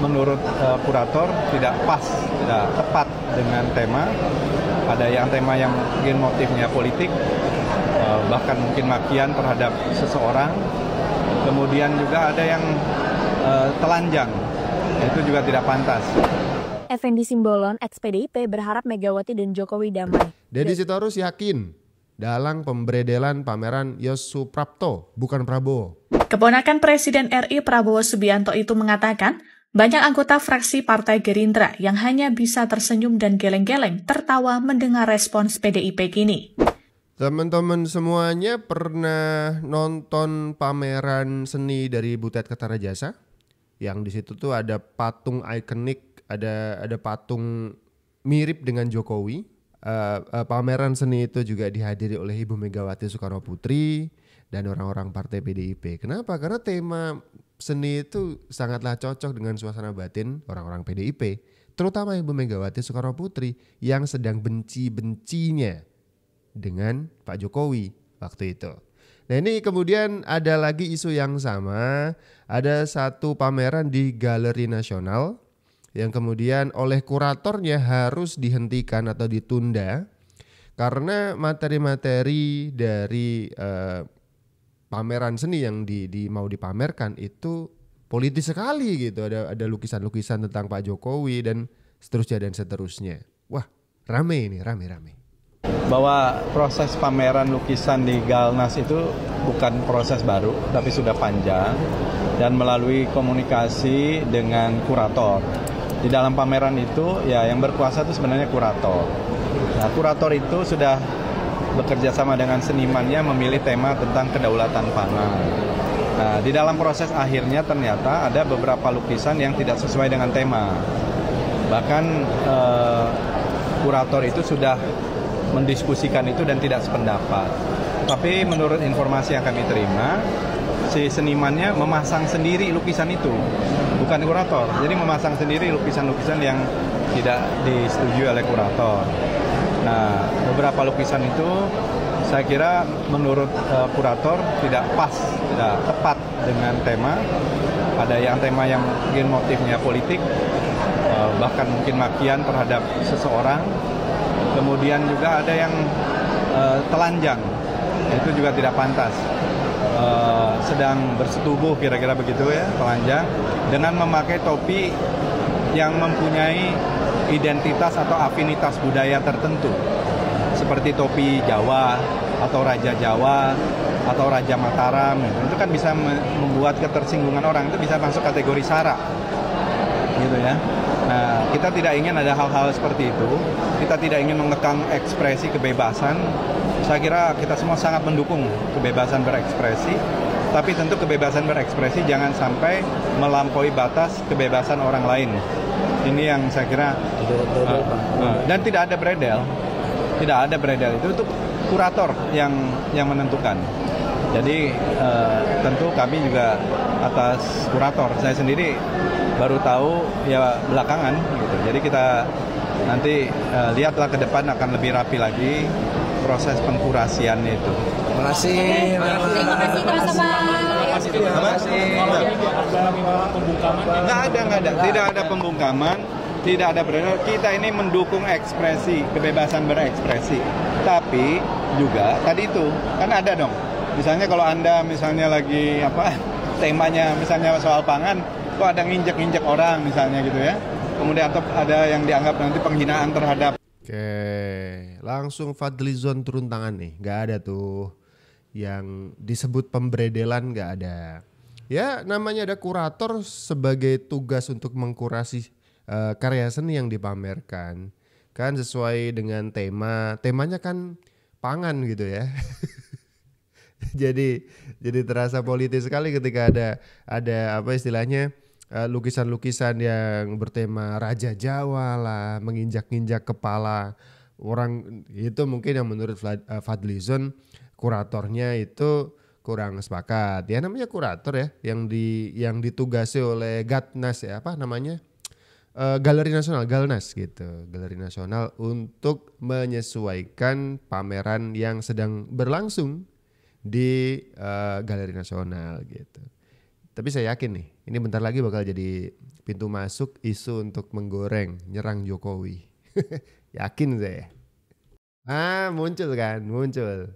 menurut kurator tidak pas, tidak tepat dengan tema. Ada yang tema yang mungkin motifnya politik, bahkan mungkin makian terhadap seseorang. Kemudian juga ada yang telanjang, itu juga tidak pantas. Effendi Simbolon, ex-PDIP, berharap Megawati dan Jokowi damai. Deddy Sitorus yakin dalang pemberedelan pameran Yos Suprapto, bukan Prabowo. Keponakan Presiden RI Prabowo Subianto itu mengatakan, banyak anggota fraksi Partai Gerindra yang hanya bisa tersenyum dan geleng-geleng tertawa mendengar respons PDIP kini. Teman-teman semuanya pernah nonton pameran seni dari Butet Kertarajasa? Yang di situ tuh ada patung ikonik, ada patung mirip dengan Jokowi. Pameran seni itu juga dihadiri oleh Ibu Megawati Soekarno Putri dan orang-orang Partai PDIP. Kenapa? Karena tema seni itu sangatlah cocok dengan suasana batin orang-orang PDIP, terutama Ibu Megawati Soekarno Putri yang sedang benci-bencinya dengan Pak Jokowi waktu itu. Nah ini kemudian ada lagi isu yang sama, ada satu pameran di Galeri Nasional yang kemudian oleh kuratornya harus dihentikan atau ditunda karena materi-materi dari pameran seni yang mau dipamerkan itu politis sekali gitu. Ada lukisan-lukisan tentang Pak Jokowi dan seterusnya. Wah, rame ini, rame. Bahwa proses pameran lukisan di Galnas itu bukan proses baru, tapi sudah panjang dan melalui komunikasi dengan kurator. Di dalam pameran itu ya yang berkuasa itu sebenarnya kurator. Nah, kurator itu sudah bekerja sama dengan senimannya memilih tema tentang kedaulatan pangan. Nah, di dalam proses akhirnya ternyata ada beberapa lukisan yang tidak sesuai dengan tema. Bahkan kurator itu sudah mendiskusikan itu dan tidak sependapat. Tapi menurut informasi yang kami terima, si senimannya memasang sendiri lukisan itu, bukan kurator. Jadi memasang sendiri lukisan-lukisan yang tidak disetujui oleh kurator. Nah, beberapa lukisan itu saya kira menurut kurator tidak pas, tidak tepat dengan tema. Ada yang tema yang mungkin motifnya politik, bahkan mungkin makian terhadap seseorang. Kemudian juga ada yang telanjang, itu juga tidak pantas. Sedang bersetubuh kira-kira begitu ya, telanjang, dengan memakai topi yang mempunyai identitas atau afinitas budaya tertentu seperti topi Jawa atau Raja Jawa atau Raja Mataram itu kan bisa membuat ketersinggungan orang, itu bisa masuk kategori sara gitu ya. Nah, kita tidak ingin ada hal-hal seperti itu, kita tidak ingin mengekang ekspresi kebebasan. Saya kira kita semua sangat mendukung kebebasan berekspresi, tapi tentu kebebasan berekspresi jangan sampai melampaui batas kebebasan orang lain. Ini yang saya kira dan tidak ada beredel itu kurator yang menentukan. Jadi tentu kami juga atas kurator. Saya sendiri baru tahu ya belakangan gitu. Jadi kita nanti lihatlah ke depan akan lebih rapi lagi proses pengkurasiannya itu. Terima kasih. Nggak ada. Tidak ada pembungkaman, tidak ada beredar. Kita ini mendukung ekspresi, kebebasan berekspresi. Tapi juga tadi itu kan ada dong. Misalnya kalau Anda misalnya lagi temanya misalnya soal pangan, kok ada nginjek-nginjek orang misalnya gitu ya. Kemudian atau ada yang dianggap nanti penghinaan terhadap. Oke, langsung Fadlizon turun tangan nih. Gak ada tuh yang disebut pemberedelan, gak ada. Ya namanya ada kurator sebagai tugas untuk mengkurasi karya seni yang dipamerkan. Kan sesuai dengan temanya kan pangan gitu ya. Jadi terasa politis sekali ketika ada apa istilahnya lukisan-lukisan yang bertema Raja Jawa lah, menginjak-injak kepala orang, itu mungkin yang menurut Fadlizon kuratornya itu kurang sepakat. Ya namanya kurator ya yang ditugasi oleh Gatnas ya, apa namanya? Galeri Nasional, Galnas gitu. Galeri Nasional untuk menyesuaikan pameran yang sedang berlangsung di Galeri Nasional gitu. Tapi saya yakin nih, ini bentar lagi bakal jadi pintu masuk isu untuk menggoreng, nyerang Jokowi. Yakin saya. Muncul kan, muncul.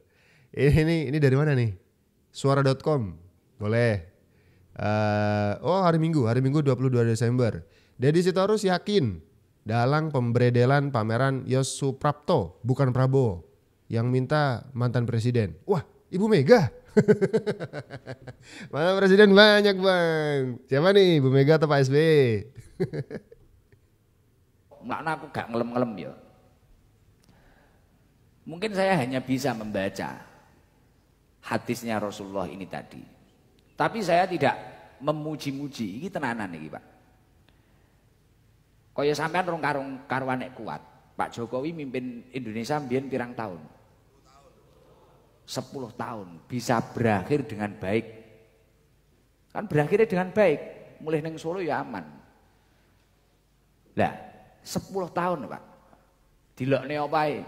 Ini dari mana nih? Suara.com. Boleh. Hari Minggu 22 Desember. Deddy Sitorus yakin dalang pemberedelan pameran Yos Suprapto, bukan Prabowo, yang minta mantan presiden. Wah, Ibu Mega. Mantan presiden banyak bang. Siapa nih, Ibu Mega atau Pak SBY? Makna aku gak ngelem-ngelem ya. Mungkin saya hanya bisa membaca hadisnya Rasulullah ini tadi. Tapi saya tidak memuji-muji, ini tenanan nih Pak. Kaya sampean rong karwane kuat. Pak Jokowi mimpin Indonesia mbiyen pirang tahun? 10 tahun bisa berakhir dengan baik. Kan berakhirnya dengan baik. Mulai neng Solo ya aman. Lah, 10 tahun Pak. Dilokne opae?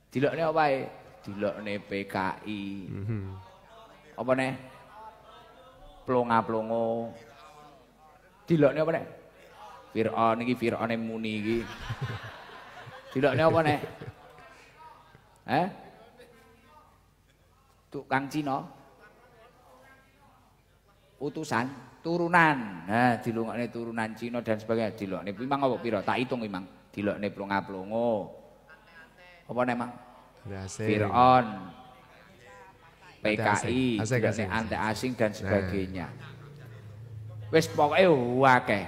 Dilokne opae? Dilokne PKI. Apa nih? Plonga-plongo. Dilokne apa nih? Fir'aun iki Fir'aune muni iki. Dilokne apa nih? Tukang Cina. Utusan, turunan. Nah, dilokne turunan Cina dan sebagainya. Dilokne memang apa pira? Tak hitung memang. Dilokne plonga-plongo. Apa nih, Mang? Fir'aun. PKI, anti asing dan sebagainya. Wes pokoknya wakeh.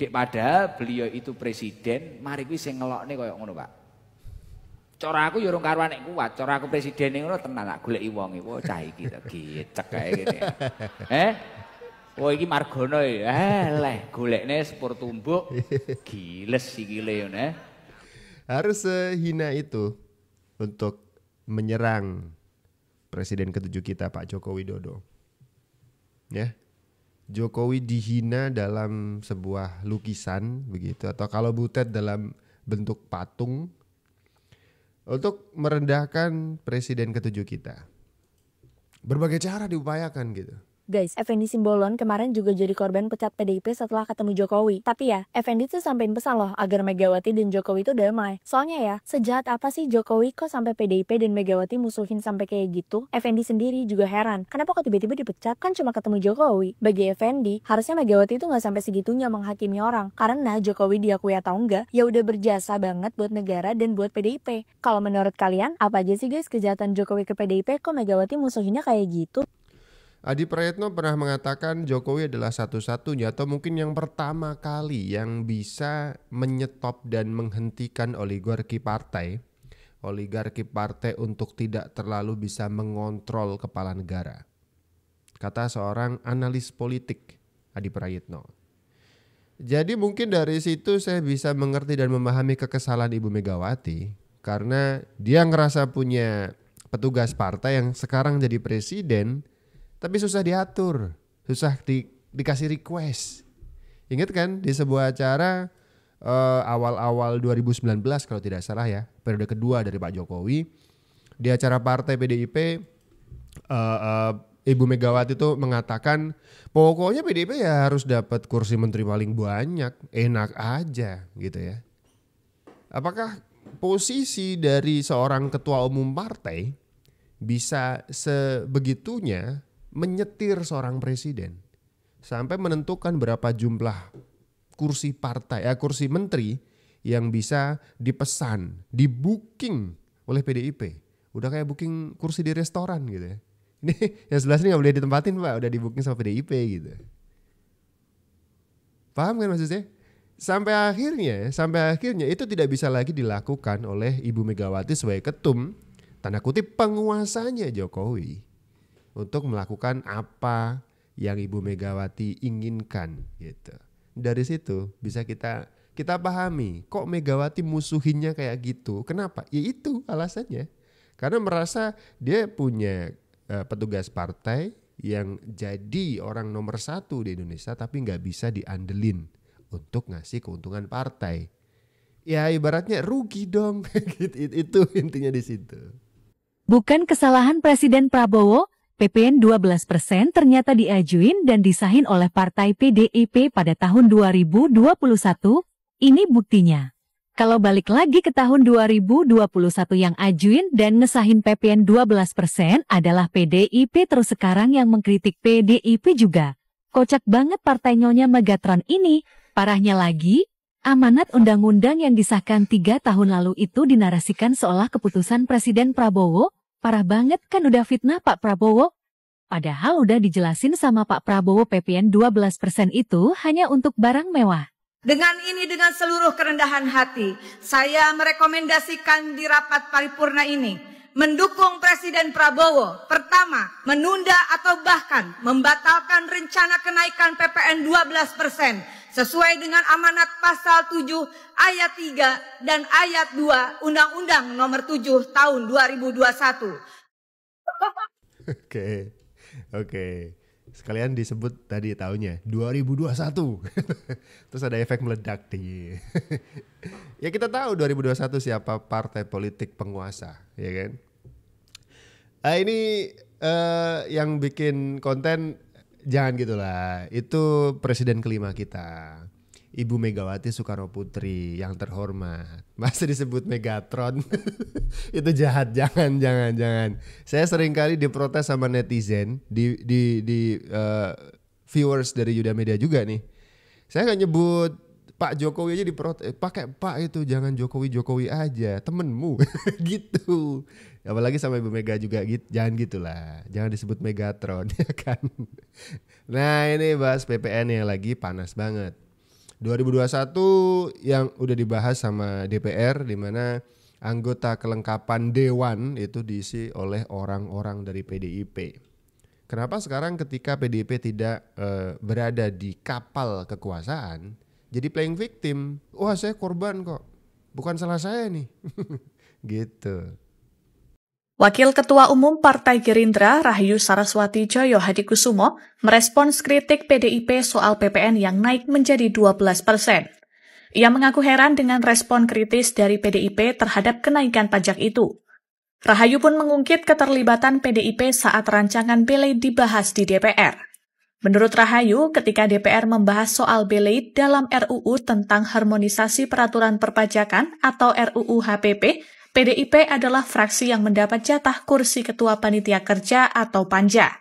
Padahal beliau itu presiden, mari kuwi sing ngelokne koyo ngono, Pak. Cara aku ya urung karwane kuat, cara aku presiden ngono tenan tak goleki wong iki. Wah, cah iki to gecek kae ngene. Wah iki Margono ya. Leh golekne sepur tumbuk. Giles sikile ngono. Harus sehina itu untuk menyerang presiden ketujuh kita Pak Joko Widodo. Ya. Jokowi dihina dalam sebuah lukisan begitu, atau kalau butet dalam bentuk patung untuk merendahkan presiden ketujuh kita. Berbagai cara diupayakan gitu. Guys, Effendi Simbolon kemarin juga jadi korban pecat PDIP setelah ketemu Jokowi. Tapi ya, Effendi tuh sampein pesan loh agar Megawati dan Jokowi itu damai. Soalnya ya, sejahat apa sih Jokowi kok sampai PDIP dan Megawati musuhin sampai kayak gitu? Effendi sendiri juga heran, kenapa kok tiba-tiba dipecat? Kan cuma ketemu Jokowi. Bagi Effendi, harusnya Megawati itu nggak sampai segitunya menghakimi orang. Karena Jokowi diakui atau enggak, ya udah berjasa banget buat negara dan buat PDIP. Kalau menurut kalian, apa aja sih guys kejahatan Jokowi ke PDIP kok Megawati musuhinnya kayak gitu? Adi Prayitno pernah mengatakan Jokowi adalah satu-satunya atau mungkin yang pertama kali yang bisa menyetop dan menghentikan oligarki partai untuk tidak terlalu bisa mengontrol kepala negara. Kata seorang analis politik, Adi Prayitno. Jadi mungkin dari situ saya bisa mengerti dan memahami kekesalan Ibu Megawati karena dia ngerasa punya petugas partai yang sekarang jadi presiden tapi susah diatur, susah dikasih request. Ingat kan di sebuah acara awal-awal 2019 kalau tidak salah ya, periode kedua dari Pak Jokowi, di acara partai PDIP, Ibu Megawati itu mengatakan pokoknya PDIP ya harus dapat kursi menteri paling banyak, enak aja gitu ya. Apakah posisi dari seorang ketua umum partai bisa sebegitunya menyetir seorang presiden sampai menentukan berapa jumlah kursi partai, kursi menteri yang bisa dipesan, di-booking oleh PDIP. Udah kayak booking kursi di restoran gitu ya. Ini yang sebelah sini gak boleh ditempatin Pak, udah di-booking sama PDIP gitu. Paham kan maksudnya? Sampai akhirnya itu tidak bisa lagi dilakukan oleh Ibu Megawati sebagai ketum, tanda kutip penguasanya Jokowi, untuk melakukan apa yang Ibu Megawati inginkan gitu. Dari situ bisa kita pahami kok Megawati musuhinnya kayak gitu. Kenapa? Ya itu alasannya. Karena merasa dia punya petugas partai yang jadi orang nomor 1 di Indonesia tapi nggak bisa diandelin untuk ngasih keuntungan partai. Ya ibaratnya rugi dong. Itu intinya di situ. Bukan kesalahan Presiden Prabowo, PPN 12% ternyata diajuin dan disahin oleh Partai PDIP pada tahun 2021. Ini buktinya. Kalau balik lagi ke tahun 2021 yang ajuin dan ngesahin PPN 12% adalah PDIP, terus sekarang yang mengkritik PDIP juga. Kocak banget partai Nyonya Megatron ini. Parahnya lagi, amanat undang-undang yang disahkan 3 tahun lalu itu dinarasikan seolah keputusan Presiden Prabowo. Parah banget kan, udah fitnah Pak Prabowo. Padahal udah dijelasin sama Pak Prabowo PPN 12% itu hanya untuk barang mewah. Dengan ini, dengan seluruh kerendahan hati, saya merekomendasikan di rapat paripurna ini mendukung Presiden Prabowo. Pertama, menunda atau bahkan membatalkan rencana kenaikan PPN 12% sesuai dengan amanat pasal 7 ayat 3 dan ayat 2 Undang-Undang Nomor 7 Tahun 2021. Oke. Sekalian disebut tadi tahunnya 2021. Terus ada efek meledak nih. Ya kita tahu 2021 siapa partai politik penguasa, ya kan? Ini yang bikin konten jangan gitulah. Itu presiden kelima kita, Ibu Megawati Soekarno Putri yang terhormat. Masih disebut Megatron. Itu jahat, jangan. Saya sering kali diprotes sama netizen di viewers dari Yuda Media juga nih. Saya nggak nyebut Pak Jokowi aja diprotes, pakai Pak itu, jangan Jokowi aja, temenmu. Gitu. Apalagi sama Ibu Mega juga gitu, jangan gitulah. Jangan disebut Megatron, ya kan. Nah, ini bahas PPN yang lagi panas banget. 2021 yang udah dibahas sama DPR, di mana anggota kelengkapan dewan itu diisi oleh orang-orang dari PDIP. Kenapa sekarang ketika PDIP tidak berada di kapal kekuasaan, jadi playing victim? Wah, saya korban kok, bukan salah saya nih. Gitu. Wakil Ketua Umum Partai Gerindra Rahayu Saraswati Djoyo Hadikusumo merespons kritik PDIP soal PPN yang naik menjadi 12%. Ia mengaku heran dengan respon kritis dari PDIP terhadap kenaikan pajak itu. Rahayu pun mengungkit keterlibatan PDIP saat rancangan Belate dibahas di DPR. Menurut Rahayu, ketika DPR membahas soal Belate dalam RUU tentang harmonisasi peraturan perpajakan atau RUU HPP, PDIP adalah fraksi yang mendapat jatah kursi Ketua Panitia Kerja atau Panja.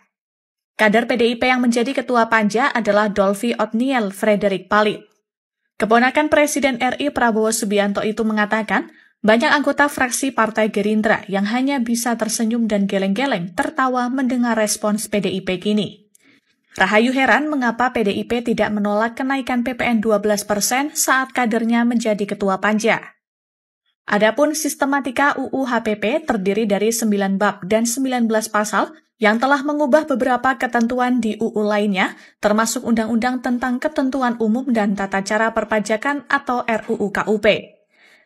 Kader PDIP yang menjadi Ketua Panja adalah Dolvi Otniel Frederick Palit. Keponakan Presiden RI Prabowo Subianto itu mengatakan, banyak anggota fraksi Partai Gerindra yang hanya bisa tersenyum dan geleng-geleng tertawa mendengar respons PDIP kini. Rahayu heran mengapa PDIP tidak menolak kenaikan PPN 12% saat kadernya menjadi Ketua Panja. Adapun sistematika UU HPP terdiri dari 9 bab dan 19 pasal yang telah mengubah beberapa ketentuan di UU lainnya, termasuk Undang-Undang tentang Ketentuan Umum dan Tata Cara Perpajakan atau RUU KUP.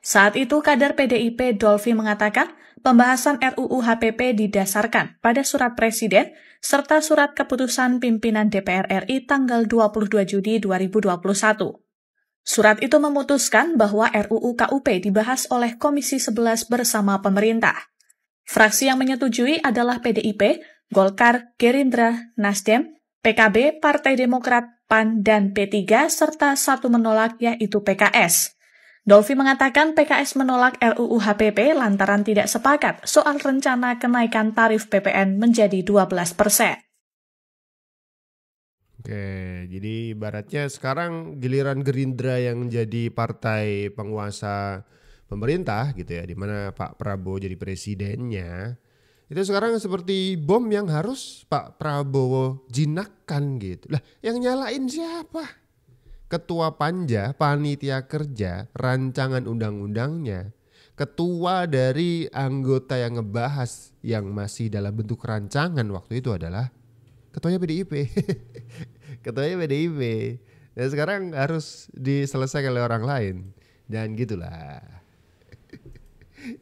Saat itu kader PDIP Dolvi mengatakan pembahasan RUU HPP didasarkan pada surat Presiden serta surat keputusan pimpinan DPR RI tanggal 22 Juni 2021. Surat itu memutuskan bahwa RUU KUP dibahas oleh Komisi 11 bersama pemerintah. Fraksi yang menyetujui adalah PDIP, Golkar, Gerindra, Nasdem, PKB, Partai Demokrat, PAN, dan P3, serta satu menolak yaitu PKS. Dolvi mengatakan PKS menolak RUU HPP lantaran tidak sepakat soal rencana kenaikan tarif PPN menjadi 12%. Oke, jadi ibaratnya sekarang giliran Gerindra yang jadi partai penguasa pemerintah gitu ya, di mana Pak Prabowo jadi presidennya. Itu sekarang seperti bom yang harus Pak Prabowo jinakkan gitu. Lah, yang nyalain siapa? Ketua Panja, Panitia Kerja, rancangan undang-undangnya. Ketua dari anggota yang ngebahas yang masih dalam bentuk rancangan waktu itu adalah ketuanya PDIP. Ketuanya PDIP. Dan sekarang harus diselesaikan oleh orang lain. Jangan gitulah.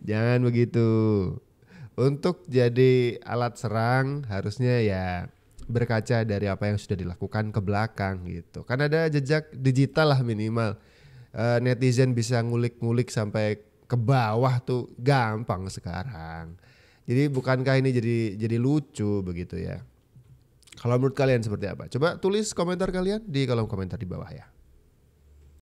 Jangan begitu. Untuk jadi alat serang harusnya ya berkaca dari apa yang sudah dilakukan ke belakang gitu. Kan ada jejak digital lah minimal. Netizen bisa ngulik-ngulik sampai ke bawah tuh gampang sekarang. Jadi bukankah ini jadi lucu begitu ya? Kalau menurut kalian seperti apa? Coba tulis komentar kalian di kolom komentar di bawah ya.